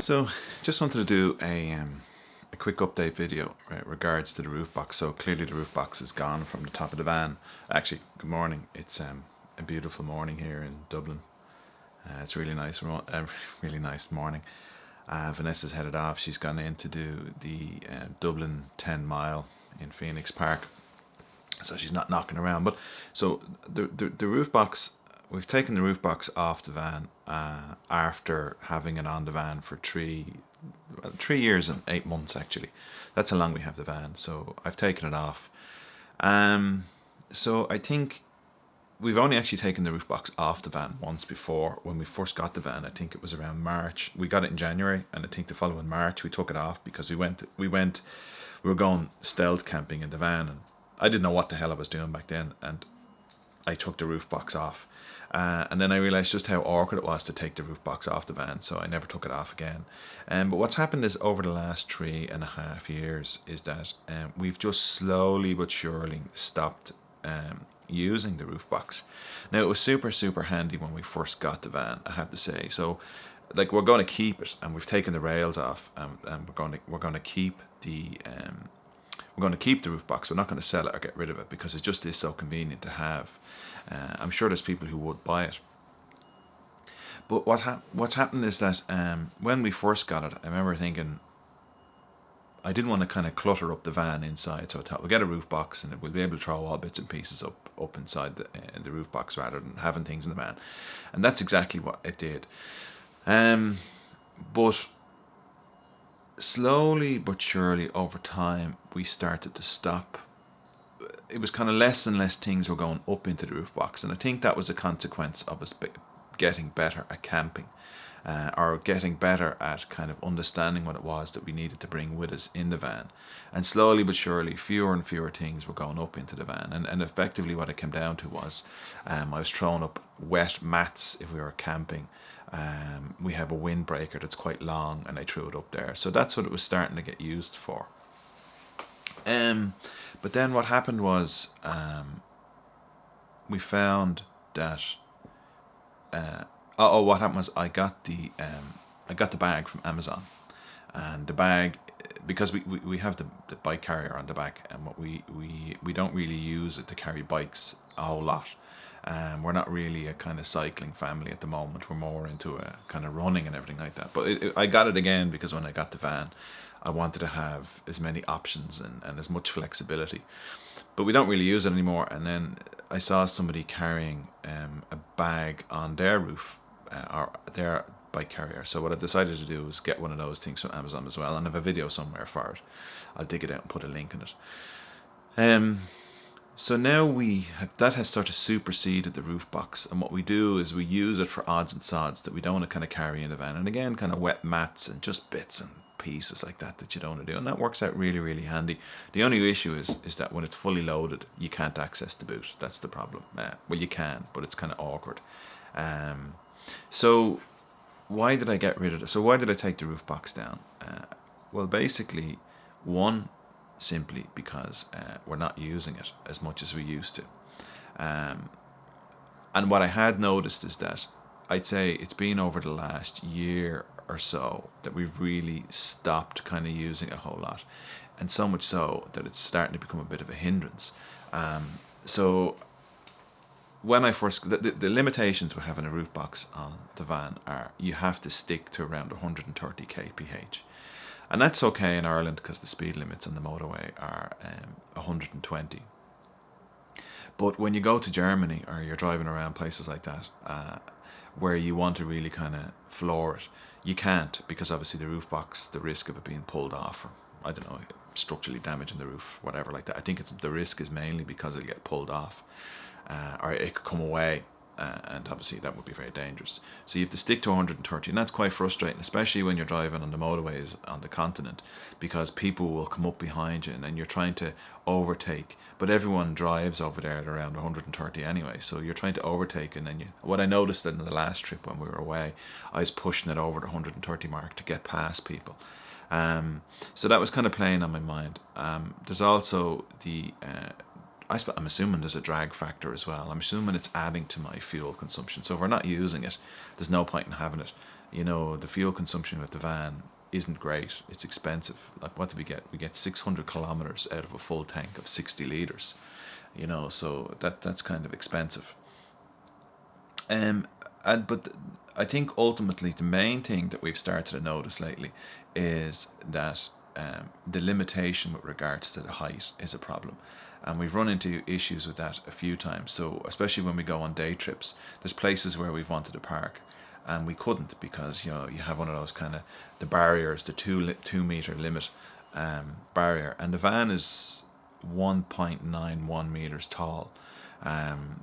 So, just wanted to do a quick update video regards to the roof box. So clearly the roof box is gone from the top of the van. Actually, good morning. It's a beautiful morning here in Dublin. It's really nice, really nice morning. Vanessa's headed off. She's gone in to do the Dublin 10 mile in Phoenix Park. So she's not knocking around. But so the roof box, we've taken the roof box off the van after having it on the van for 3 years and 8 months actually. That's how long we have the van. So I've taken it off. So I think we've only actually taken the roof box off the van once before. When we first got the van, I think it was around March. We got it in January, and I think the following March we took it off because we were going stealth camping in the van, and I didn't know what the hell I was doing back then, and I took the roof box off. And then I realised just how awkward it was to take the roof box off the van, so I never took it off again. But what's happened is over the last 3.5 years is that we've just slowly but surely stopped using the roof box. Now, it was super handy when we first got the van, I have to say. So like, we're going to keep it, and we've taken the rails off, and we're going to keep the roof box. We're not going to sell it or get rid of it because it just is so convenient to have. I'm sure there's people who would buy it. But what's happened is that when we first got it, I remember thinking I didn't want to kind of clutter up the van inside, so I thought we'll get a roof box and we'll be able to throw all bits and pieces up inside the roof box rather than having things in the van. And that's exactly what it did. But slowly but surely over time we started to stop. It was kind of less and less things were going up into the roof box, and I think that was a consequence of us getting better at camping, or getting better at kind of understanding what it was that we needed to bring with us in the van. And slowly but surely fewer and fewer things were going up into the van, and effectively what it came down to was I was throwing up wet mats if we were camping. We have a windbreaker that's quite long, and I threw it up there. So that's what it was starting to get used for. But then what happened was we found that what happened was I got the bag from Amazon, and the bag, because we have the bike carrier on the back, and what we don't really use it to carry bikes a whole lot. We're not really a kind of cycling family at the moment. We're more into a kind of running and everything like that. But I got it again because when I got the van, I wanted to have as many options and as much flexibility. But we don't really use it anymore. And then I saw somebody carrying a bag on their roof, or their bike carrier. So what I decided to do was get one of those things from Amazon as well, and I have a video somewhere for it. I'll dig it out and put a link in it. So now that has sort of superseded the roof box, and what we do is we use it for odds and sods that we don't want to kind of carry in the van, and again kind of wet mats and just bits and pieces like that you don't want to do, and that works out really handy. The only issue is that when it's fully loaded you can't access the boot. That's the problem. Well, you can, but it's kind of awkward. So why did I get rid of it? So why did I take the roof box down? Well, basically, simply because we're not using it as much as we used to. And what I had noticed is that I'd say it's been over the last year or so that we've really stopped kind of using it a whole lot, and so much so that it's starting to become a bit of a hindrance. So when I first, the limitations with having a roof box on the van are you have to stick to around 130 kph. And that's okay in Ireland because the speed limits on the motorway are 120. But when you go to Germany or you're driving around places like that, where you want to really kind of floor it, you can't, because obviously the roof box, the risk of it being pulled off, or I don't know, structurally damaging the roof, whatever like that. I think the risk is mainly because it'll get pulled off, or it could come away. And obviously that would be very dangerous. So you have to stick to 130, and that's quite frustrating, especially when you're driving on the motorways on the continent, because people will come up behind you and then you're trying to overtake, but everyone drives over there at around 130 anyway, so you're trying to overtake, and then what I noticed in the last trip when we were away, I was pushing it over the 130 mark to get past people. So that was kind of playing on my mind. There's also the I'm assuming there's a drag factor as well. I'm assuming it's adding to my fuel consumption. So if we're not using it, there's no point in having it. You know, the fuel consumption with the van isn't great. It's expensive. Like, what do we get? We get 600 kilometers out of a full tank of 60 liters. You know, so that's kind of expensive. But I think ultimately the main thing that we've started to notice lately is that the limitation with regards to the height is a problem, and we've run into issues with that a few times. So especially when we go on day trips, there's places where we've wanted to park, and we couldn't because you have one of those kind of the barriers, the 2 meter limit barrier, and the van is 1.91 meters tall.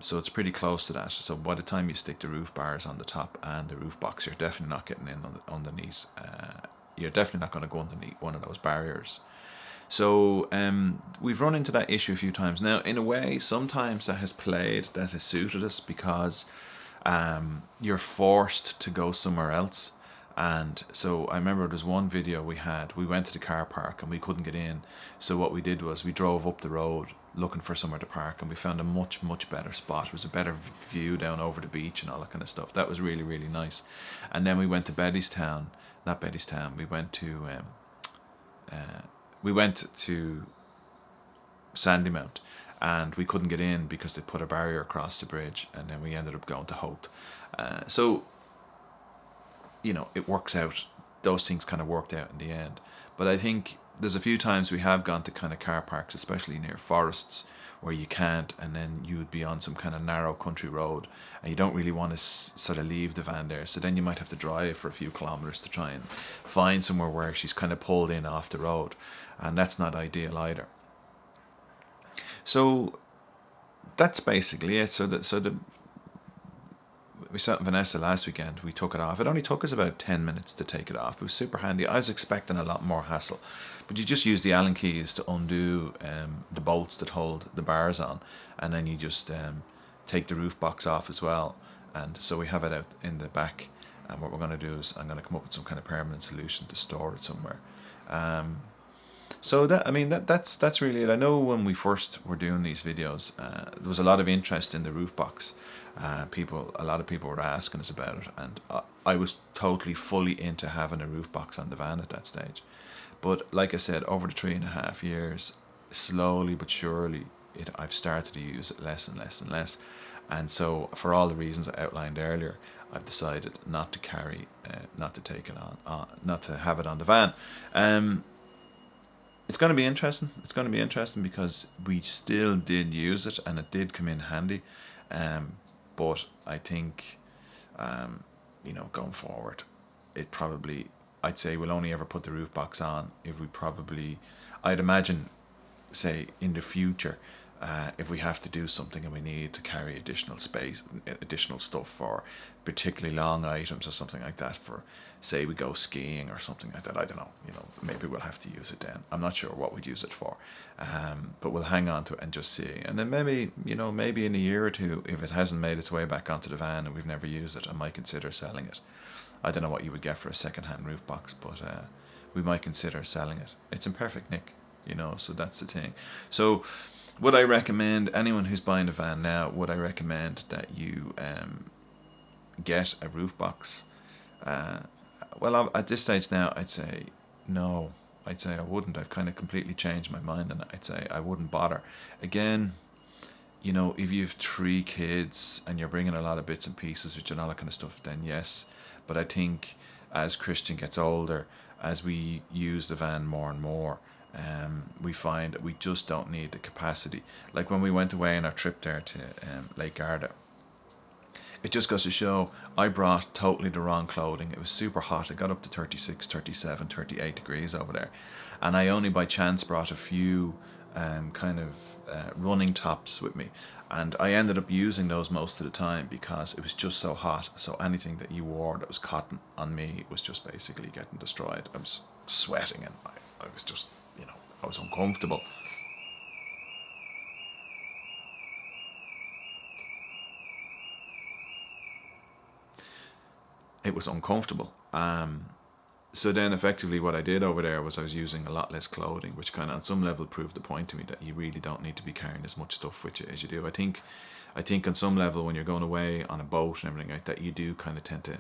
So it's pretty close to that. So by the time you stick the roof bars on the top and the roof box, you're definitely not getting in underneath. You're definitely not going to go underneath one of those barriers. So we've run into that issue a few times. Now, in a way, sometimes that has suited us because you're forced to go somewhere else. And so I remember there's one video we went to the car park and we couldn't get in. So what we did was we drove up the road looking for somewhere to park, and we found a much, much better spot. It was a better view down over the beach and all that kind of stuff. That was really, really nice. And then we went to not Bettystown, we went to Sandymount, and we couldn't get in because they put a barrier across the bridge, and then we ended up going to Hope. So it works out. Those things kind of worked out in the end. But I think there's a few times we have gone to kind of car parks, especially near forests, where you can't, and then you would be on some kind of narrow country road, and you don't really want to sort of leave the van there. So then you might have to drive for a few kilometers to try and find somewhere where she's kind of pulled in off the road, and that's not ideal either. So that's basically it. We sat in Vanessa last weekend. We took it off. It only took us about 10 minutes to take it off. It was super handy. I was expecting a lot more hassle, but you just use the Allen keys to undo the bolts that hold the bars on, and then you just take the roof box off as well. And so we have it out in the back. And what we're going to do is I'm going to come up with some kind of permanent solution to store it somewhere. So that's really it. I know when we first were doing these videos, there was a lot of interest in the roof box. A lot of people were asking us about it, and I was totally fully into having a roof box on the van at that stage. But like I said, over the 3.5 years, slowly but surely, I've started to use it less and less and less. And so, for all the reasons I outlined earlier, I've decided not to take it on, not to have it on the van. It's going to be interesting. It's going to be interesting because we still did use it, and it did come in handy. But I think, going forward, I'd say we'll only ever put the roof box on if I'd imagine, say, in the future, if we have to do something and we need to carry additional stuff for particularly long items or something like that, for say we go skiing or something like that, I don't know, maybe we'll have to use it then. I'm not sure what we'd use it for, but we'll hang on to it and just see. And then maybe in a year or two, if it hasn't made its way back onto the van and we've never used it, I might consider selling it. I don't know what you would get for a second-hand roof box, but we might consider selling it. It's in perfect nick, so that's the thing. So would I recommend anyone who's buying a van now, would I recommend that you get a roof box? Well, at this stage now, I'd say no. I'd say I wouldn't. I've kind of completely changed my mind, and I'd say I wouldn't bother. Again, if you have 3 kids and you're bringing a lot of bits and pieces, which and all that kind of stuff, then yes. But I think as Christian gets older, as we use the van more and more, we find that we just don't need the capacity. Like when we went away on our trip there to Lake Garda, it just goes to show I brought totally the wrong clothing. It was super hot. It got up to 36, 37, 38 degrees over there. And I only by chance brought a few running tops with me. And I ended up using those most of the time because it was just so hot. So anything that you wore that was cotton on me was just basically getting destroyed. I was sweating, and I was just, I was uncomfortable. It was uncomfortable. So then effectively what I did over there was I was using a lot less clothing, which kind of on some level proved the point to me that you really don't need to be carrying as much stuff with you as you do. I think on some level when you're going away on a boat and everything like that, you do kind of tend to,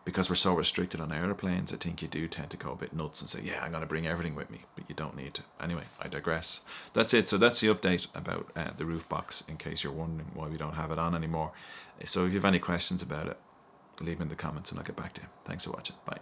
because we're so restricted on airplanes, I think you do tend to go a bit nuts and say, yeah, I'm going to bring everything with me, but you don't need to. Anyway, I digress. That's it. So that's the update about the roof box, in case you're wondering why we don't have it on anymore. So if you have any questions about it, leave them in the comments and I'll get back to you. Thanks for watching. Bye.